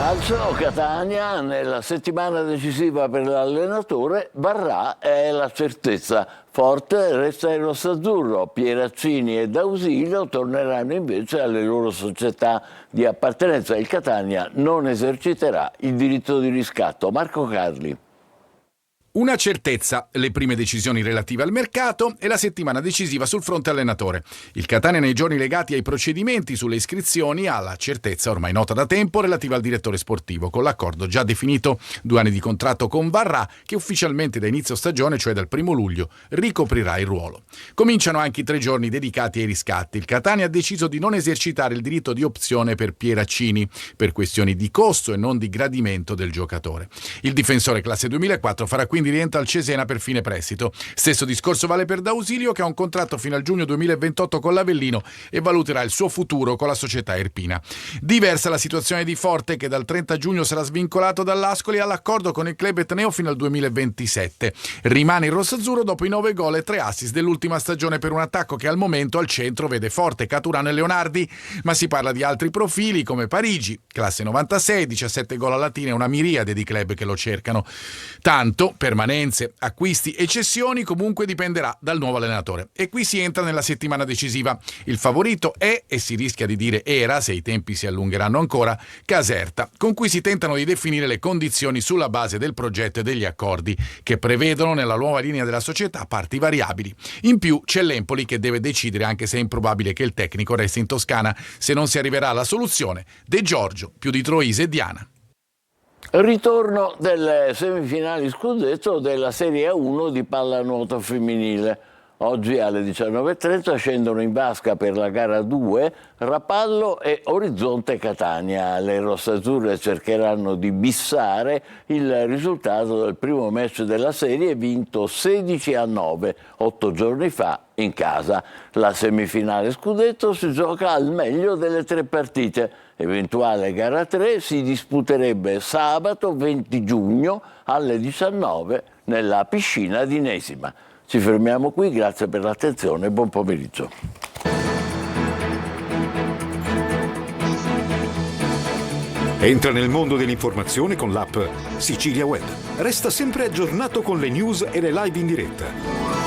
Calcio, Catania, nella settimana decisiva per l'allenatore, Barrà è la certezza. Forte resta il rossazzurro, Pieraccini e D'Ausilio torneranno invece alle loro società di appartenenza. Il Catania non eserciterà il diritto di riscatto. Marco Carli. Una certezza, le prime decisioni relative al mercato e la settimana decisiva sul fronte allenatore. Il Catania nei giorni legati ai procedimenti sulle iscrizioni ha la certezza ormai nota da tempo relativa al direttore sportivo, con l'accordo già definito 2 anni di contratto con Barrà che ufficialmente da inizio stagione, cioè dal 1 luglio, ricoprirà il ruolo. Cominciano anche i 3 giorni dedicati ai riscatti. Il Catania ha deciso di non esercitare il diritto di opzione per Pieraccini per questioni di costo e non di gradimento del giocatore. Il difensore classe 2004 farà quindi rientra al Cesena per fine prestito. Stesso discorso vale per D'Ausilio, che ha un contratto fino al giugno 2028 con l'Avellino e valuterà il suo futuro con la società irpina. Diversa la situazione di Forte, che dal 30 giugno sarà svincolato dall'Ascoli all'accordo con il club etneo fino al 2027. Rimane il rossazzurro dopo i 9 gol e 3 assist dell'ultima stagione per un attacco che al momento al centro vede Forte, Caturano e Leonardi, ma si parla di altri profili come Parigi, classe 96, 17 gol a Latina e una miriade di club che lo cercano. Tanto permanenze, acquisti e cessioni comunque dipenderà dal nuovo allenatore. E qui si entra nella settimana decisiva. Il favorito è, e si rischia di dire era, se i tempi si allungheranno ancora, Caserta, con cui si tentano di definire le condizioni sulla base del progetto e degli accordi che prevedono nella nuova linea della società parti variabili. In più c'è l'Empoli che deve decidere, anche se è improbabile che il tecnico resti in Toscana se non si arriverà alla soluzione. De Giorgio, più di Troise e Diana. Ritorno delle semifinali scudetto della Serie A1 di pallanuoto femminile. Oggi alle 19:30 scendono in vasca per la gara 2 Rapallo e Orizzonte Catania. Le rossazzurre cercheranno di bissare il risultato del primo match della serie vinto 16-9 8 giorni fa in casa. La semifinale scudetto si gioca al meglio delle 3 partite. Eventuale gara 3 si disputerebbe sabato 20 giugno alle 19 nella piscina di Nesima. Ci fermiamo qui, grazie per l'attenzione e buon pomeriggio. Entra nel mondo dell'informazione con l'app Sicilia Web. Resta sempre aggiornato con le news e le live in diretta.